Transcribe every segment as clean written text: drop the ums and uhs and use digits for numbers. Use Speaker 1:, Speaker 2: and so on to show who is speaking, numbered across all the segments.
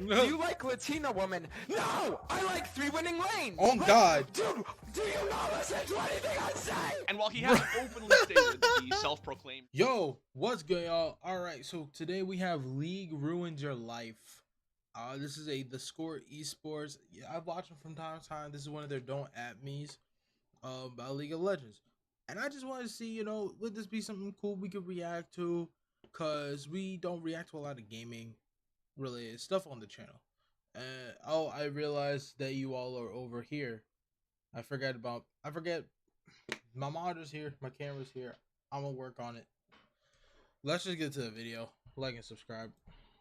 Speaker 1: Do you like Latina women? No! I like 3 winning lanes!
Speaker 2: Oh God!
Speaker 1: Dude, do you not listen to anything I say?
Speaker 3: And while he has openly stated the self-proclaimed
Speaker 2: Yo, what's good, y'all? Alright, so today we have League Ruins Your Life. This is the Score Esports. Yeah, I've watched them from time to time. This is one of their Don't At Me's about League of Legends. And I just want to see, would this be something cool we could react to? Because we don't react to a lot of gaming related stuff on the channel. And I realized that you all are over here. I forget my monitor's here, my camera's here. I'm gonna work on it. Let's just get to the video. Like and subscribe.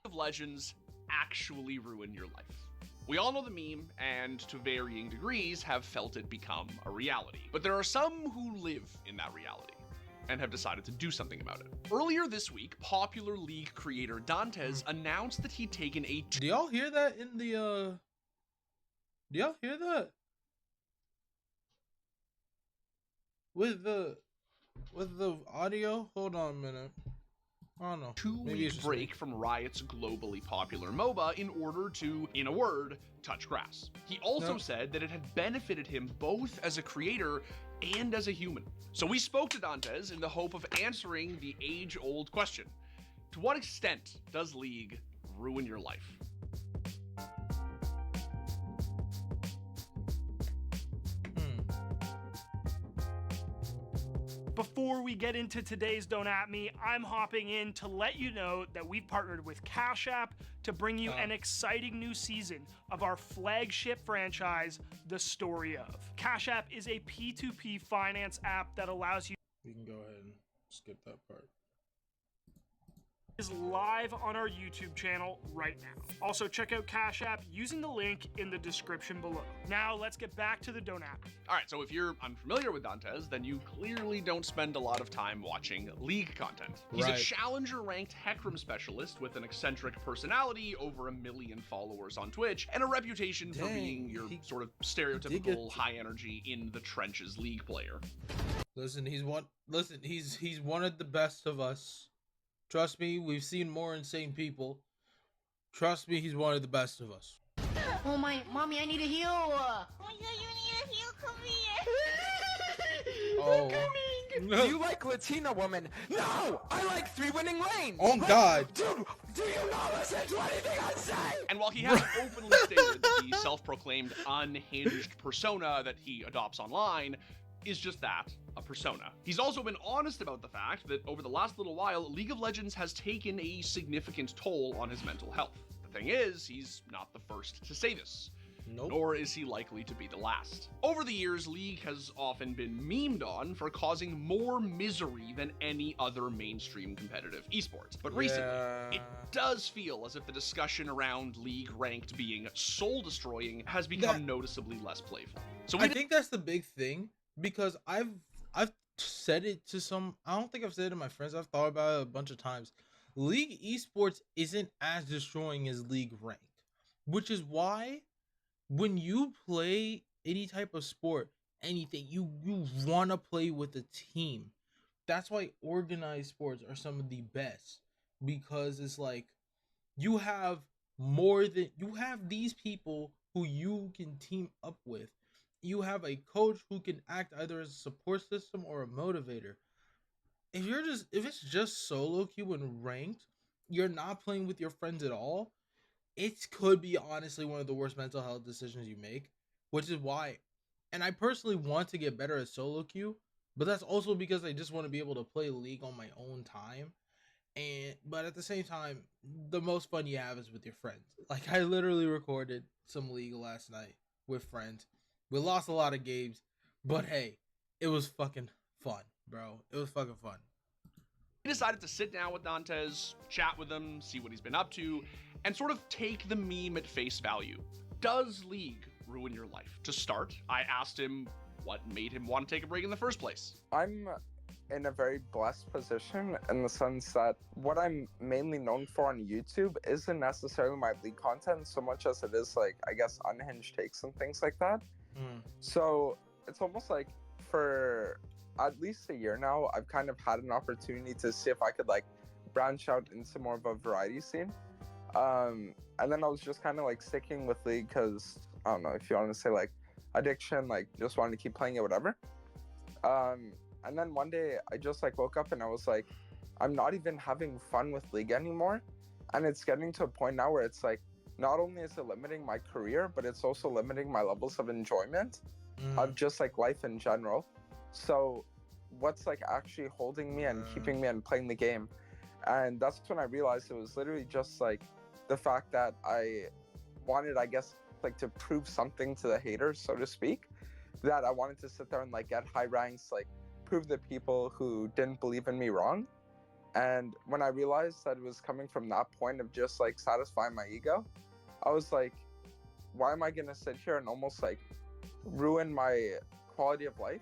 Speaker 3: of Legends actually ruin your life. We all know the meme, and to varying degrees have felt it become a reality. But there are some who live in that reality and have decided to do something about it. Earlier this week, popular League creator Dantes announced that he'd taken a...
Speaker 2: Do y'all hear that in the do y'all hear that? With the audio? Hold on a minute. I don't know.
Speaker 3: Two-week break from Riot's globally popular MOBA in order to, in a word, touch grass. He also said that it had benefited him both as a creator and as a human. So we spoke to Dantes in the hope of answering the age-old question: to what extent does League ruin your life?
Speaker 4: Before we get into today's Don't At Me, I'm hopping in to let you know that we've partnered with Cash App to bring you an exciting new season of our flagship franchise, The Story Of. Cash App is a P2P finance app that allows you...
Speaker 2: We can go ahead and skip that part.
Speaker 4: Is live on our YouTube channel right now. Also, check out Cash App using the link in the description below. Now, let's get back to the Don't At Me.
Speaker 3: All right, so if you're unfamiliar with Dantes, then you clearly don't spend a lot of time watching League content. He's a challenger-ranked Hecarim specialist with an eccentric personality, over 1 million followers on Twitch, and a reputation for being your sort of stereotypical high-energy in-the-trenches League player.
Speaker 2: Listen, he's one of the best of us. Trust me, we've seen more insane people. Trust me, he's one of the best of us.
Speaker 5: Oh my, mommy, I need a heal. Oh yeah, you need a heal. Come here.
Speaker 2: Oh.
Speaker 1: Do you like Latina women? No! I like 3 winning lanes!
Speaker 2: Oh God!
Speaker 1: Dude, do you not listen to anything I say?
Speaker 3: And while he has openly stated the self-proclaimed unhinged persona that he adopts online is just that, a persona. He's also been honest about the fact that over the last little while, League of Legends has taken a significant toll on his mental health. The thing is, he's not the first to say this.
Speaker 2: Nope.
Speaker 3: Nor is he likely to be the last. Over the years, League has often been memed on for causing more misery than any other mainstream competitive esports. But recently, it does feel as if the discussion around League ranked being soul-destroying has become noticeably less playful. So
Speaker 2: I think that's the big thing, because I've said it to some... I don't think I've said it to my friends. I've thought about it a bunch of times. League esports isn't as destroying as League ranked, which is why when you play any type of sport, anything, you want to play with a team. That's why organized sports are some of the best, because it's like you have these people who you can team up with. You have a coach who can act either as a support system or a motivator. If it's just solo queue and ranked, you're not playing with your friends at all. It could be honestly one of the worst mental health decisions you make, which is why, and I personally want to get better at solo queue, but that's also because I just want to be able to play League on my own time. But at the same time, the most fun you have is with your friends. Like, I literally recorded some League last night with friends. We lost a lot of games, but hey, it was fucking fun, bro. It was fucking fun.
Speaker 3: He decided to sit down with Dantes, chat with him, see what he's been up to, and sort of take the meme at face value. Does League ruin your life? To start, I asked him what made him want to take a break in the first place.
Speaker 6: I'm in a very blessed position in the sense that what I'm mainly known for on YouTube isn't necessarily my League content so much as it is, like, I guess, unhinged takes and things like that. So it's almost like for at least a year now, I've kind of had an opportunity to see if I could, like, branch out into more of a variety scene. And then I was just kind of like sticking with League because I don't know if you want to say like addiction, like just wanted to keep playing it, whatever. And then one day I just like woke up and I was like, I'm not even having fun with League anymore. And it's getting to a point now where it's like, not only is it limiting my career, but it's also limiting my levels of enjoyment of just like life in general. So what's like actually holding me and keeping me and playing the game? And that's when I realized it was literally just like the fact that I wanted, I guess, like to prove something to the haters, so to speak, that I wanted to sit there and like get high ranks, like prove the people who didn't believe in me wrong. And when I realized that it was coming from that point of just like satisfying my ego, I was like, why am I gonna sit here and almost like ruin my quality of life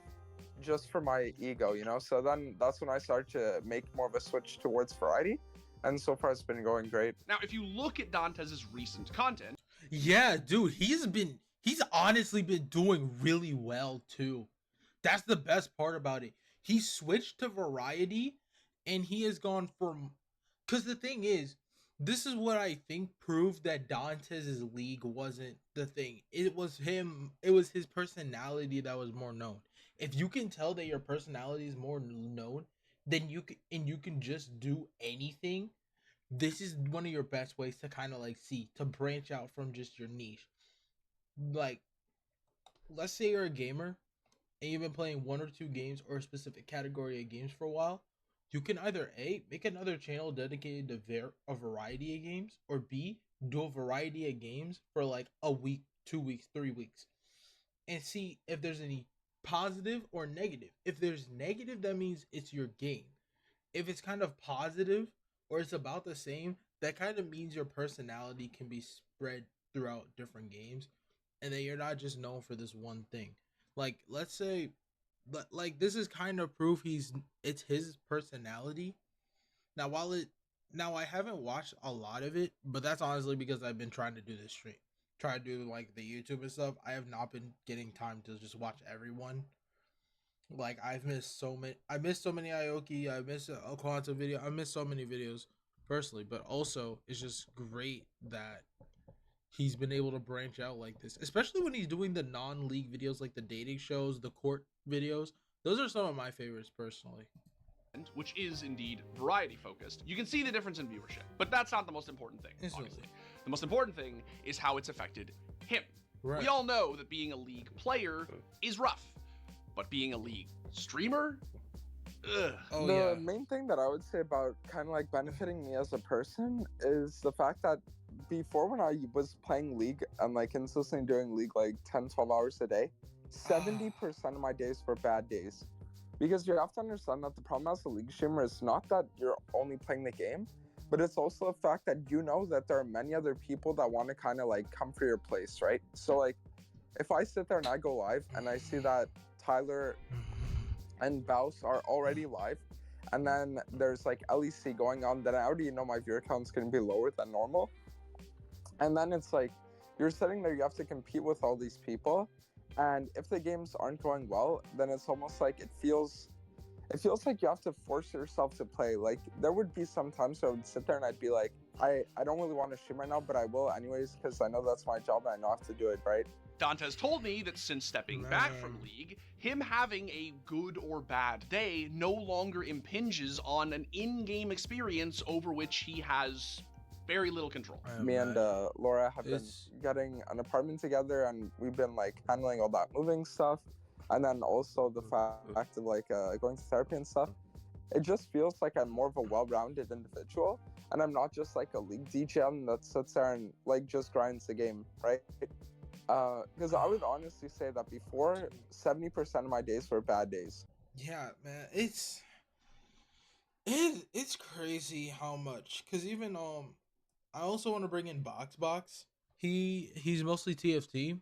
Speaker 6: just for my ego, you know? So then that's when I started to make more of a switch towards variety. And so far it's been going great.
Speaker 3: Now, if you look at Dantes' recent content,
Speaker 2: Yeah, dude, he's honestly been doing really well too. That's the best part about it. He switched to variety and he has gone from, because the thing is, this is what I think proved that Dantes' league wasn't the thing. It was his personality that was more known. If you can tell that your personality is more known, then you can just do anything. This is one of your best ways to kind of like to branch out from just your niche. Like, let's say you're a gamer and you've been playing one or two games or a specific category of games for a while. You can either A, make another channel dedicated to a variety of games, or B, do a variety of games for like a week, 2 weeks, 3 weeks, and see if there's any positive or negative. If there's negative, that means it's your game. If it's kind of positive or it's about the same, that kind of means your personality can be spread throughout different games and that you're not just known for this one thing. Like, let's say, like, this is kind of proof it's his personality. Now, I haven't watched a lot of it, but that's honestly because I've been trying to do this stream, try to do like the YouTube and stuff. I have not been getting time to just watch everyone. Like, I missed so many Aoki, I missed a Quantum video, I missed so many videos personally, but also it's just great that he's been able to branch out like this, especially when he's doing the non-league videos, like the dating shows, the court videos. Those are some of my favorites personally.
Speaker 3: which is indeed variety focused, you can see the difference in viewership. But that's not the most important thing, obviously. The most important thing is how it's affected him. Right. We all know that being a league player is rough, but being a league streamer, ugh.
Speaker 6: Oh, the main thing that I would say about kind of like benefiting me as a person is the fact that before, when I was playing League and like consistently doing League like 10-12 hours a day, 70% of my days were bad days. Because you have to understand that the problem as a League streamer is not that you're only playing the game, but it's also the fact that you know that there are many other people that want to kind of like come for your place, right? So like, if I sit there and I go live and I see that Tyler and Baus are already live, and then there's like LEC going on, then I already know my viewer count's going to be lower than normal. And then it's like, you're sitting there, you have to compete with all these people. And if the games aren't going well, then it's almost like it feels like you have to force yourself to play. Like, there would be some times where I would sit there and I'd be like, I don't really want to stream right now, but I will anyways, because I know that's my job and I know I have to do it, right?
Speaker 3: Dantes told me that since stepping back from League, him having a good or bad day no longer impinges on an in-game experience over which he has very little control.
Speaker 6: Me and Laura have been getting an apartment together, and we've been like handling all that moving stuff, and then also the fact of like going to therapy and stuff. It just feels like I'm more of a well-rounded individual, and I'm not just like a League DGM that sits there and like just grinds the game, right? Because I would honestly say that before, 70% of my days were bad days.
Speaker 2: Yeah, man, it's crazy how much. Because even I also want to bring in Box. He's mostly TFT,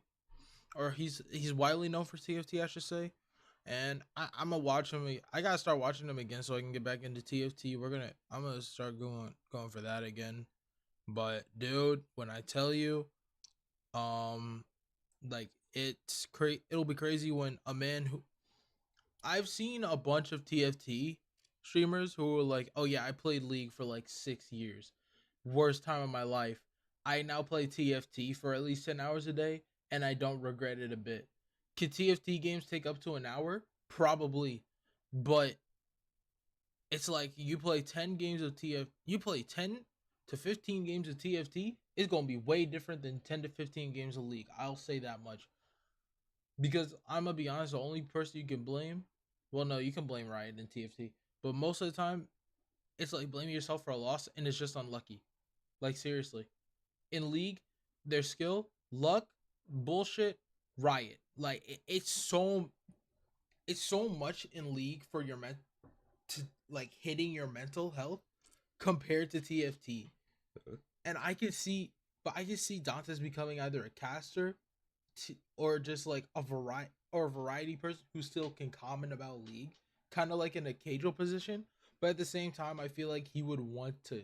Speaker 2: or he's widely known for TFT, I should say. And I'm gonna watch him. I gotta start watching him again so I can get back into TFT. I'm gonna start going for that again. But dude, when I tell you, like, it'll be crazy when a man who I've seen a bunch of TFT streamers who were like, oh yeah, I played League for like 6 years. worst time of my life. I now play TFT for at least 10 hours a day, and I don't regret it a bit. Could TFT games take up to an hour? Probably. But it's like you play 10 games of TFT, you play 10 to 15 games of TFT, it's going to be way different than 10 to 15 games of League. I'll say that much. Because I'm going to be honest, the only person you can blame, well, no, you can blame Riot in TFT, but most of the time, it's like blaming yourself for a loss, and it's just unlucky. Like, seriously. In League, their skill, luck, bullshit, Riot. Like, it's so much in League for your to like hitting your mental health compared to TFT. And I can see Dante's becoming either a caster or just like a variety person who still can comment about League, kind of like in a casual position. But at the same time, I feel like he would want to.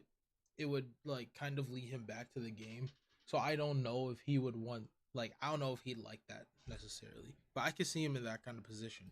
Speaker 2: It would like kind of lead him back to the game. So I don't know if he would want, like, I don't know if he'd like that necessarily. But I could see him in that kind of position.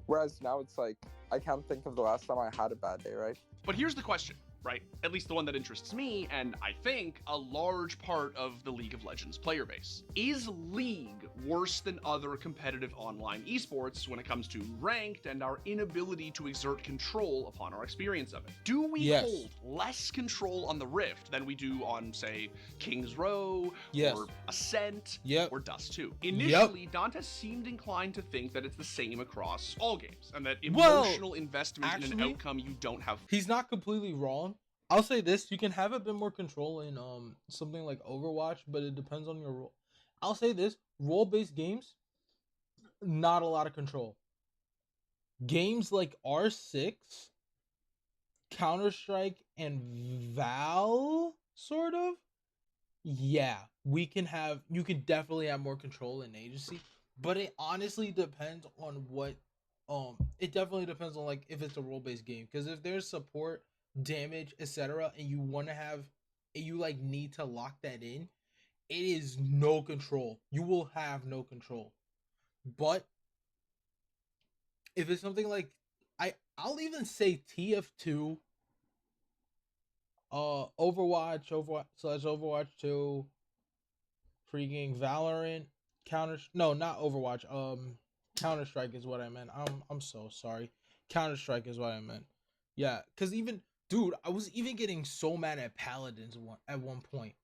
Speaker 6: Whereas now it's like, I can't think of the last time I had a bad day, right?
Speaker 3: But here's the question, right? At least the one that interests me, and I think a large part of the League of Legends player base. Is League worse than other competitive online esports when it comes to ranked and our inability to exert control upon our experience of it? Do we hold less control on the Rift than we do on, say, King's Row, or Ascent, or Dust 2? Initially, Dantes seemed inclined to think that it's the same across all games, and that emotional investment in an outcome you don't have.
Speaker 2: He's not completely wrong. I'll say this, you can have a bit more control in something like Overwatch, but it depends on your role. I'll say this, role-based games, not a lot of control. Games like R6, Counter-Strike, and Val, sort of, yeah, you can definitely have more control in agency, but it honestly depends on what, it definitely depends on, like, if it's a role-based game, because if there's support, damage, etc., and you want to have, and you like need to lock that in, it is no control. You will have no control. But if it's something like, I'll even say TF2, Overwatch / Overwatch 2, freaking Valorant, not Overwatch, Counter-Strike is what I meant. I'm so sorry. Counter-Strike is what I meant. Yeah, because even, dude, I was even getting so mad at Paladins at one point.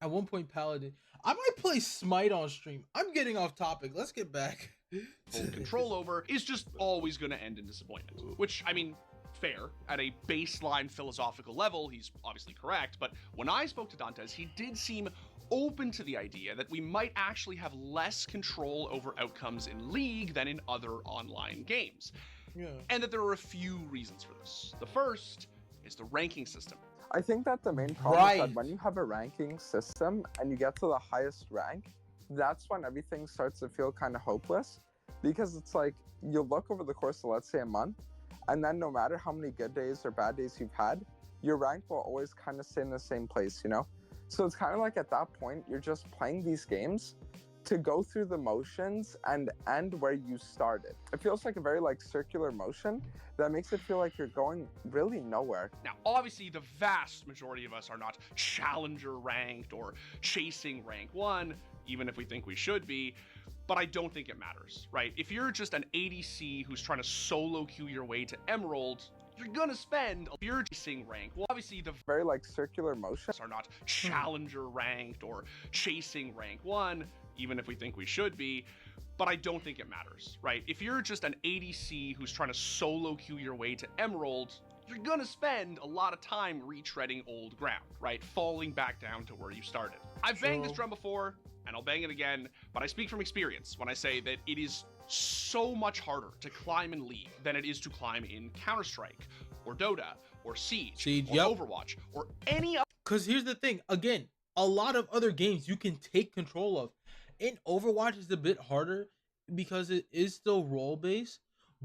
Speaker 2: At one point, Paladin. I might play Smite on stream. I'm getting off topic. Let's get back.
Speaker 3: Full control over is just always going to end in disappointment. Which, I mean, fair. At a baseline philosophical level, he's obviously correct. But when I spoke to Dantes, he did seem open to the idea that we might actually have less control over outcomes in League than in other online games.
Speaker 2: Yeah.
Speaker 3: And that there are a few reasons for this. The first is the ranking system.
Speaker 6: I think that the main problem is that when you have a ranking system and you get to the highest rank, that's when everything starts to feel kind of hopeless. Because it's like, you look over the course of, let's say, a month, and then no matter how many good days or bad days you've had, your rank will always kind of stay in the same place, you know? So it's kind of like at that point, you're just playing these games to go through the motions and end where you started. It feels like a very like circular motion that makes it feel like you're going really nowhere.
Speaker 3: Now, obviously, the vast majority of us are not challenger ranked or chasing rank 1, even if we think we should be, but I don't think it matters, right? If you're just an ADC who's trying to solo queue your way to Emerald, you're gonna spend your chasing rank. Well, obviously, the
Speaker 6: very like circular motion
Speaker 3: are not challenger ranked or chasing rank 1, even if we think we should be, but I don't think it matters, right? If you're just an ADC who's trying to solo queue your way to Emerald, you're gonna spend a lot of time retreading old ground, right? Falling back down to where you started. I've banged this drum before, and I'll bang it again, but I speak from experience when I say that it is so much harder to climb in League than it is to climb in Counter-Strike, or Dota, or Siege, or Overwatch, or any other.
Speaker 2: Because here's the thing, again, a lot of other games you can take control of. In Overwatch, it's a bit harder because it is still role-based,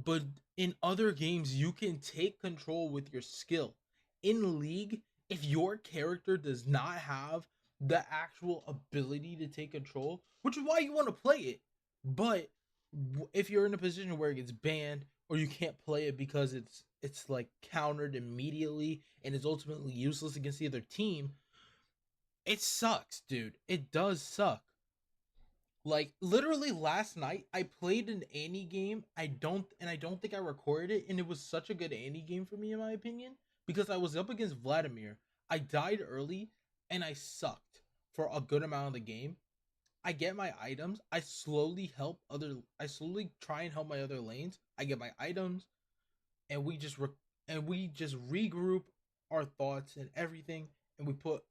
Speaker 2: but in other games, you can take control with your skill. In League, if your character does not have the actual ability to take control, which is why you want to play it, but if you're in a position where it gets banned or you can't play it because it's like countered immediately and is ultimately useless against the other team, it sucks, dude. It does suck. Like literally last night, I played an Annie game. I don't think I recorded it, and it was such a good Annie game for me, in my opinion, because I was up against Vladimir. I died early, and I sucked for a good amount of the game. I get my items. I slowly try and help my other lanes. I get my items, and we just regroup our thoughts and everything, and we put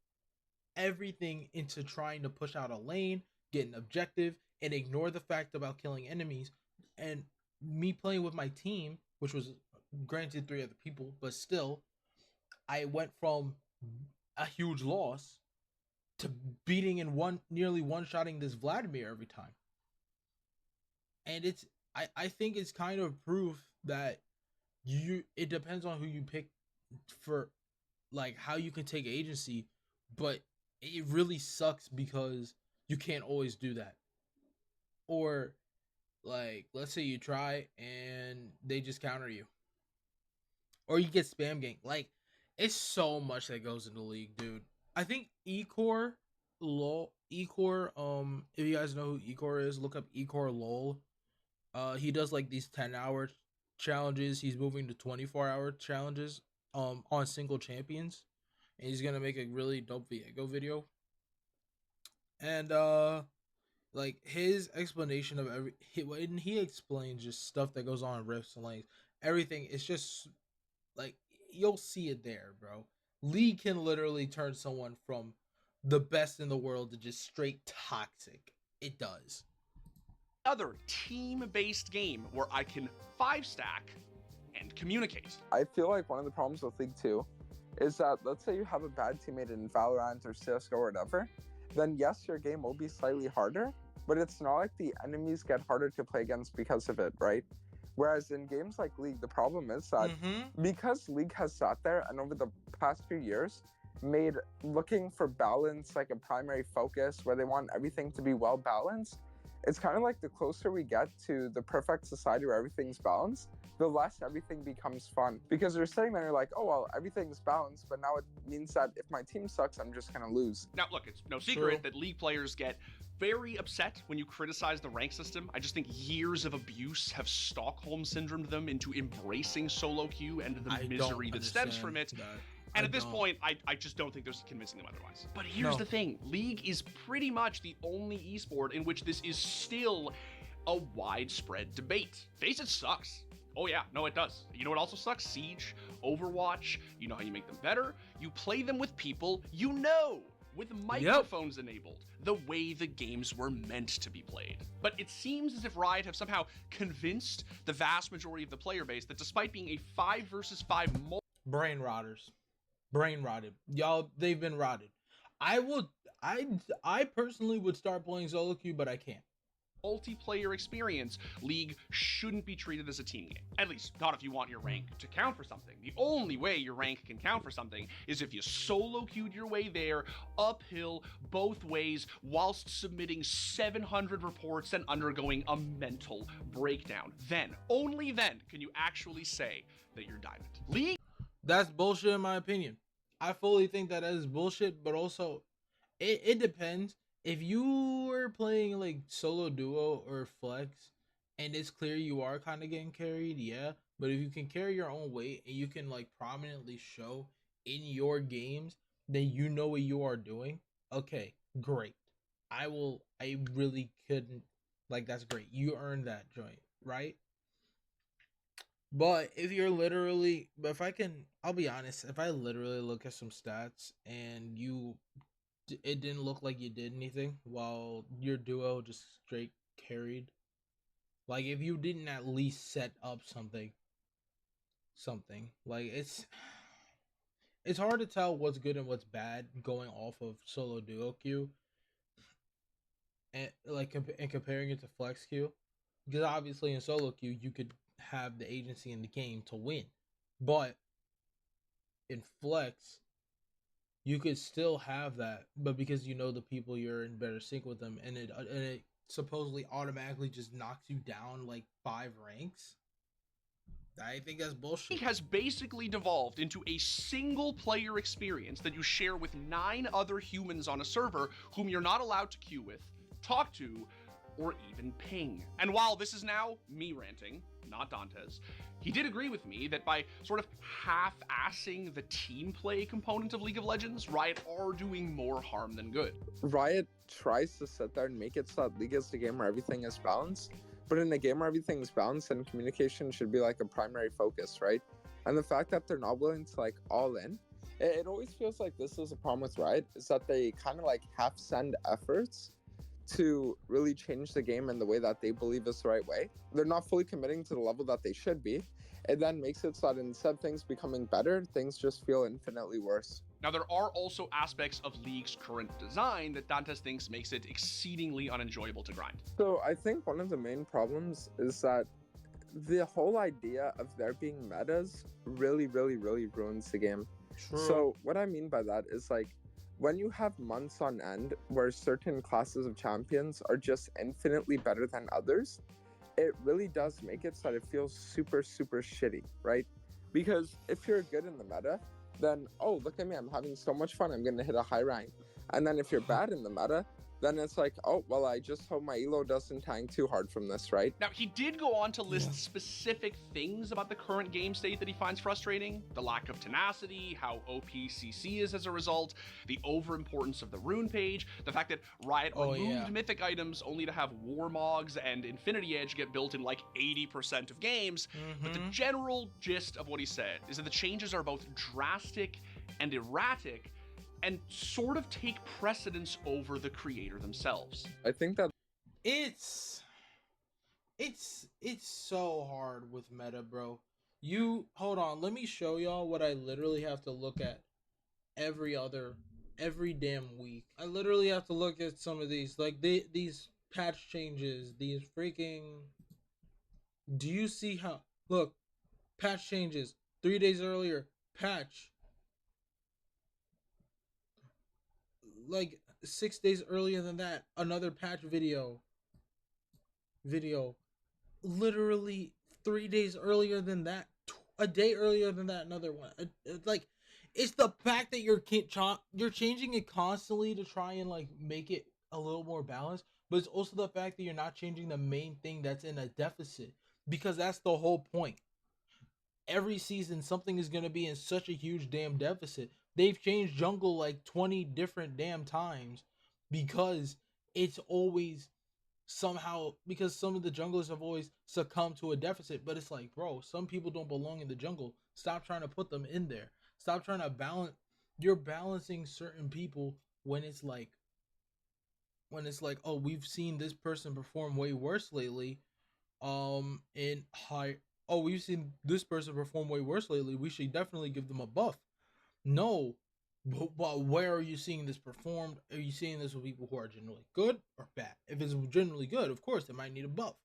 Speaker 2: everything into trying to push out a lane, get an objective, and ignore the fact about killing enemies. And me playing with my team, which was granted 3 other people, but still, I went from a huge loss to beating and nearly one-shotting this Vladimir every time. And I think it's kind of proof that it depends on who you pick for like how you can take agency, but it really sucks because you can't always do that. Or like let's say you try and they just counter you. Or you get spam ganked. Like it's so much that goes into League, dude. I think Ecor LOL if you guys know who Ecor is, look up Ecor LOL. He does like these 10-hour challenges. He's moving to 24-hour challenges on single champions. And he's gonna make a really dope Viego video. And like his explanation of when he explains just stuff that goes on in rifts and lanes, everything, it's just like you'll see it there, bro. League can literally turn someone from the best in the world to just straight toxic. It does.
Speaker 3: Other team-based game where I can 5-stack and communicate.
Speaker 6: I feel like one of the problems with League 2 is that let's say you have a bad teammate in Valorant or CSGO or whatever, then yes, your game will be slightly harder, but it's not like the enemies get harder to play against because of it, right? Whereas in games like League, the problem is that because League has sat there and over the past few years made looking for balance like a primary focus where they want everything to be well balanced, it's kind of like the closer we get to the perfect society where everything's balanced, the less everything becomes fun. Because you're sitting there, you're like, oh, well, everything's balanced, but now it means that if my team sucks, I'm just going to lose.
Speaker 3: Now, look, it's no secret that League players get very upset when you criticize the rank system. I just think years of abuse have Stockholm syndromed them into embracing solo queue and the misery that stems from it. And at this point, I just don't think there's convincing them otherwise. But here's the thing. League is pretty much the only esport in which this is still a widespread debate. Face it, sucks. Oh yeah, no it does. You know what also sucks? Siege, Overwatch, you know how you make them better? You play them with people you know, with microphones enabled, the way the games were meant to be played. But it seems as if Riot have somehow convinced the vast majority of the player base that despite being a 5 versus 5
Speaker 2: brain rotters. Brain rotted. Y'all, they've been rotted. I personally would start playing solo queue, but I can't.
Speaker 3: Multiplayer experience, League shouldn't be treated as a team game. At least, not if you want your rank to count for something. The only way your rank can count for something is if you solo queued your way there, uphill, both ways, whilst submitting 700 reports and undergoing a mental breakdown. Then, only then, can you actually say that you're diamond. League?
Speaker 2: That's bullshit in my opinion. I fully think that is bullshit, but also, it depends. If you were playing like solo duo or flex and it's clear you are kind of getting carried, yeah. But if you can carry your own weight and you can like prominently show in your games that you know what you are doing, okay, great. I really couldn't, like, that's great. You earned that joint, right? But if you're literally, I'll be honest, if I literally look at some stats and it didn't look like you did anything while your duo just straight carried. Like if you didn't at least set up something, like it's hard to tell what's good and what's bad going off of solo duo queue, and like and comparing it to flex queue, because obviously in solo queue you could have the agency in the game to win, but in flex you could still have that, but because you know the people, you're in better sync with them, and it supposedly automatically just knocks you down like 5 ranks. I think that's bullshit.
Speaker 3: Has basically devolved into a single player experience that you share with 9 other humans on a server whom you're not allowed to queue with, talk to, or even ping. And while this is now me ranting, not Dantes, he did agree with me that by sort of half-assing the team play component of League of Legends, Riot are doing more harm than good.
Speaker 6: Riot tries to sit there and make it so that League is a game where everything is balanced. But in a game where everything is balanced, then communication should be like a primary focus, right? And the fact that they're not willing to like all in, it always feels like this is a problem with Riot, is that they kind of like half send efforts to really change the game in the way that they believe is the right way. They're not fully committing to the level that they should be. It then makes it so that instead of things becoming better, things just feel infinitely worse.
Speaker 3: Now, there are also aspects of League's current design that Dantes thinks makes it exceedingly unenjoyable to grind.
Speaker 6: So I think one of the main problems is that the whole idea of there being metas really ruins the game.
Speaker 2: True.
Speaker 6: So what I mean by that is like, when you have months on end where certain classes of champions are just infinitely better than others, it really does make it so that it feels super shitty, right? Because if you're good in the meta, then, oh, look at me, I'm having so much fun, I'm gonna hit a high rank. And then if you're bad in the meta, then it's like, oh, well, I just hope my elo doesn't tank too hard from this, right?
Speaker 3: Now, he did go on to list specific things about the current game state that he finds frustrating: the lack of tenacity, how OP CC is as a result, the overimportance of the rune page, the fact that Riot removed mythic items only to have Warmogs and Infinity Edge get built in like 80% of games. But the general gist of what he said is that the changes are both drastic and erratic, and sort of take precedence over the creator themselves.
Speaker 6: I think that
Speaker 2: it's so hard with meta, bro. Hold on, let me show y'all what I literally have to look at every damn week. I literally have to look at some of these, like these patch changes, these freaking. Do you see how? Look, patch changes 3 days earlier. Patch. Like 6 days earlier than that, another patch video. Literally 3 days earlier than that, a day earlier than that, another one. Like, it's the fact that you're changing it constantly to try and like make it a little more balanced, but it's also the fact that you're not changing the main thing that's in a deficit, because that's the whole point. Every season, something is going to be in such a huge damn deficit. They've changed jungle like 20 different damn times because it's always somehow, because some of the junglers have always succumbed to a deficit. But it's like, bro, some people don't belong in the jungle. Stop trying to put them in there. Stop trying to balance. You're balancing certain people when it's like, oh, we've seen this person perform way worse lately. We've seen this person perform way worse lately. We should definitely give them a buff. No, but where are you seeing this performed? Are you seeing this with people who are generally good or bad? If it's generally good, of course, they might need a buff.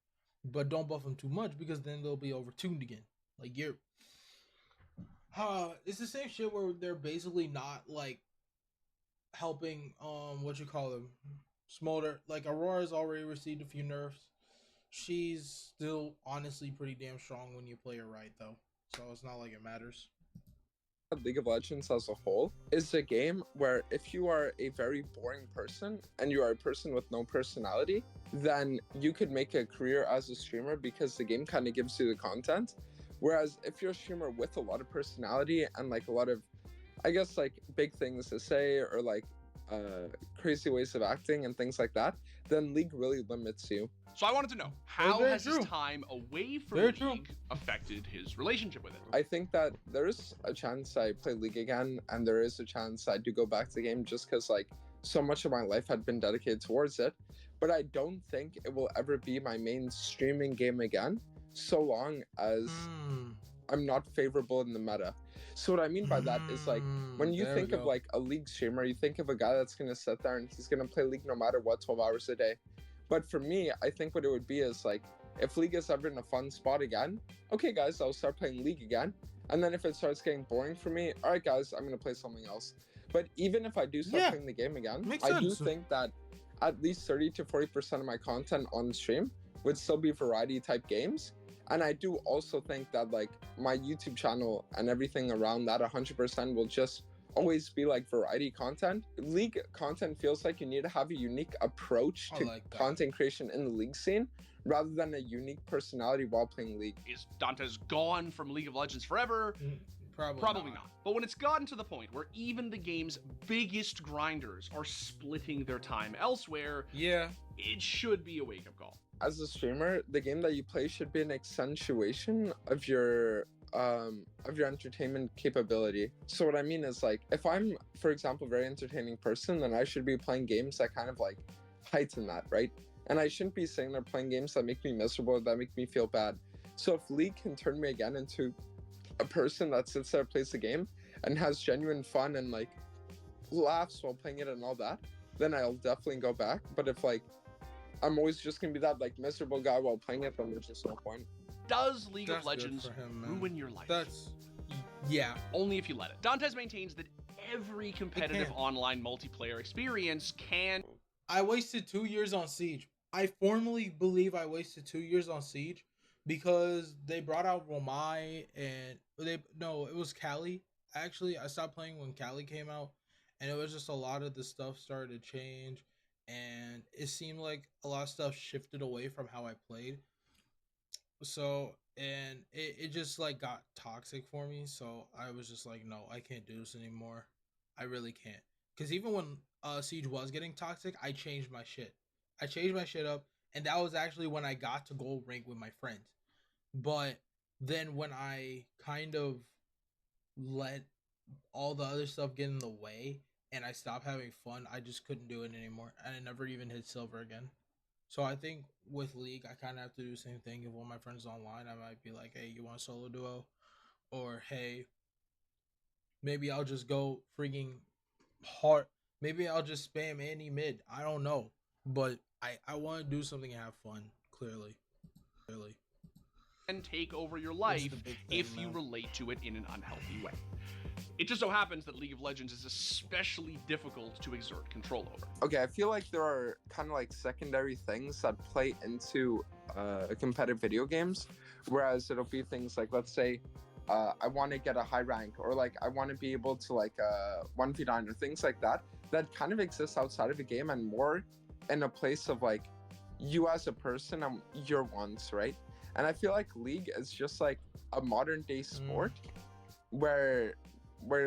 Speaker 2: But don't buff them too much, because then they'll be overtuned again. Like, it's the same shit where they're basically not, like, helping, Smolder. Like, Aurora's already received a few nerfs. She's still honestly pretty damn strong when you play her right, though. So it's not like it matters.
Speaker 6: League of Legends as a whole is a game where if you are a very boring person and you are a person with no personality, then you could make a career as a streamer because the game kind of gives you the content. Whereas if you're a streamer with a lot of personality and like a lot of, I guess, like big things to say or like crazy ways of acting and things like that, then League really limits you.
Speaker 3: So I wanted to know, how has his time away from League affected his relationship with it?
Speaker 6: I think that there is a chance I play League again, and there is a chance I do go back to the game just because like so much of my life had been dedicated towards it. But I don't think it will ever be my main streaming game again, so long as I'm not favorable in the meta. So what I mean by that is like, when you think of like a League streamer, you think of a guy that's going to sit there and he's going to play League no matter what, 12 hours a day. But for me, I think what it would be is like, if League is ever in a fun spot again, okay guys, I'll start playing League again. And then if it starts getting boring for me, all right guys, I'm going to play something else. But even if I do start playing the game again, I do think that at least 30 to 40% of my content on stream would still be variety type games. And I do also think that like my YouTube channel and everything around that 100% will just always be like variety content. League content feels like you need to have a unique approach to content creation in the League scene rather than a unique personality while playing League.
Speaker 3: Is Dantes gone from League of Legends forever? Probably not. But when it's gotten to the point where even the game's biggest grinders are splitting their time elsewhere,
Speaker 2: yeah,
Speaker 3: it should be a wake-up call.
Speaker 6: As a streamer, the game that you play should be an accentuation of your entertainment capability. So what I mean is, like, if I'm, for example, a very entertaining person, then I should be playing games that kind of like heighten that, right? And I shouldn't be sitting there playing games that make me miserable, that make me feel bad. So if League can turn me again into a person that sits there, plays the game, and has genuine fun and like laughs while playing it and all that, then I'll definitely go back. But if like I'm always just gonna be that like miserable guy while playing it, then there's just no point.
Speaker 3: Does League of Legends ruin your life?
Speaker 2: Yeah.
Speaker 3: Only if you let it. Dantes maintains that every competitive online multiplayer experience can...
Speaker 2: I wasted 2 years on Siege. I formally believe I wasted 2 years on Siege because they brought out Romai and it was Cali. Actually, I stopped playing when Cali came out, and it was just a lot of the stuff started to change, and it seemed like a lot of stuff shifted away from how I played. So, and it just like got toxic for me. So I was just like, no, I can't do this anymore. I really can't. Because even when Siege was getting toxic, I changed my shit. I changed my shit up, and that was actually when I got to gold rank with my friends. But then when I kind of let all the other stuff get in the way and I stopped having fun, I just couldn't do it anymore. And I never even hit silver again. So I think with League, I kind of have to do the same thing. If one of my friends is online, I might be like, hey, you want a solo duo? Or, hey, maybe I'll just go freaking hard. Maybe I'll just spam any mid. I don't know. But I want to do something and have fun, clearly.
Speaker 3: And take over your life if you relate to it in an unhealthy way. It just so happens that League of Legends is especially difficult to exert control over.
Speaker 6: Okay, I feel like there are kind of like secondary things that play into competitive video games, whereas it'll be things like, let's say, I want to get a high rank, or like I want to be able to like 1v9 or things like that, that kind of exists outside of the game and more in a place of like you as a person and your wants, right? And I feel like League is just like a modern day sport where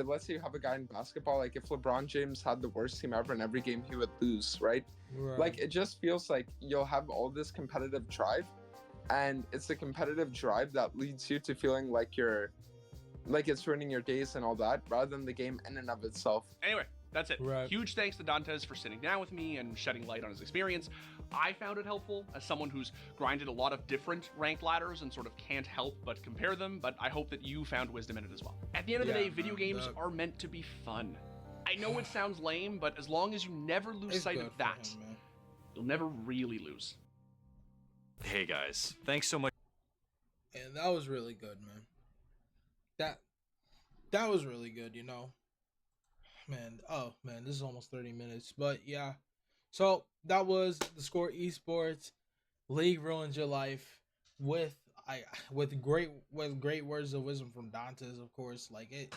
Speaker 6: let's say you have a guy in basketball, like if LeBron James had the worst team ever in every game, he would lose, right? Like it just feels like you'll have all this competitive drive, and it's the competitive drive that leads you to feeling like you're like it's ruining your days and all that, rather than the game in and of itself.
Speaker 3: Anyway, that's it. Huge thanks to Dantes for sitting down with me and shedding light on his experience. I found it helpful as someone who's grinded a lot of different ranked ladders and sort of can't help but compare them, but I hope that you found wisdom in it as well. At the end of the day, video games are meant to be fun. I know it sounds lame, but as long as you never lose sight of that, you'll never really lose.
Speaker 7: Hey guys, thanks so much.
Speaker 2: And that was really good, man. That was really good, you know. Man, this is almost 30 minutes, but yeah. So that was the Score Esports. League ruins your life with great words of wisdom from Dantes, of course. Like it,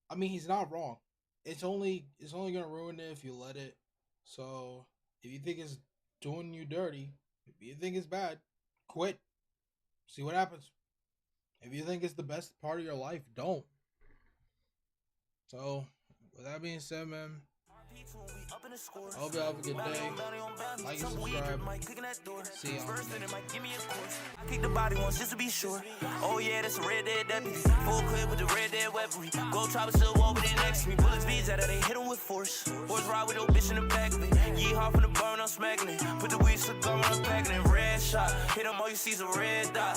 Speaker 2: I mean, he's not wrong. It's only gonna ruin it if you let it. So if you think it's doing you dirty, if you think it's bad, quit. See what happens. If you think it's the best part of your life, don't. So with that being said, man, I hope y'all have a good day. Like and subscribe. See y'all on the next one.
Speaker 8: I kick the body once just to be sure. Oh yeah, that's a Red Dead deputy. Full clip with the Red Dead weaponry. Go chopper still over there next to me. Bullets beats out of they hit him with force. Horse ride with no bitch in the back of it. Yeehaw from the burn, I'm smacking it. Put the weed slick on, I'm packing it. Red shot. Hit him, all you see is a red dot.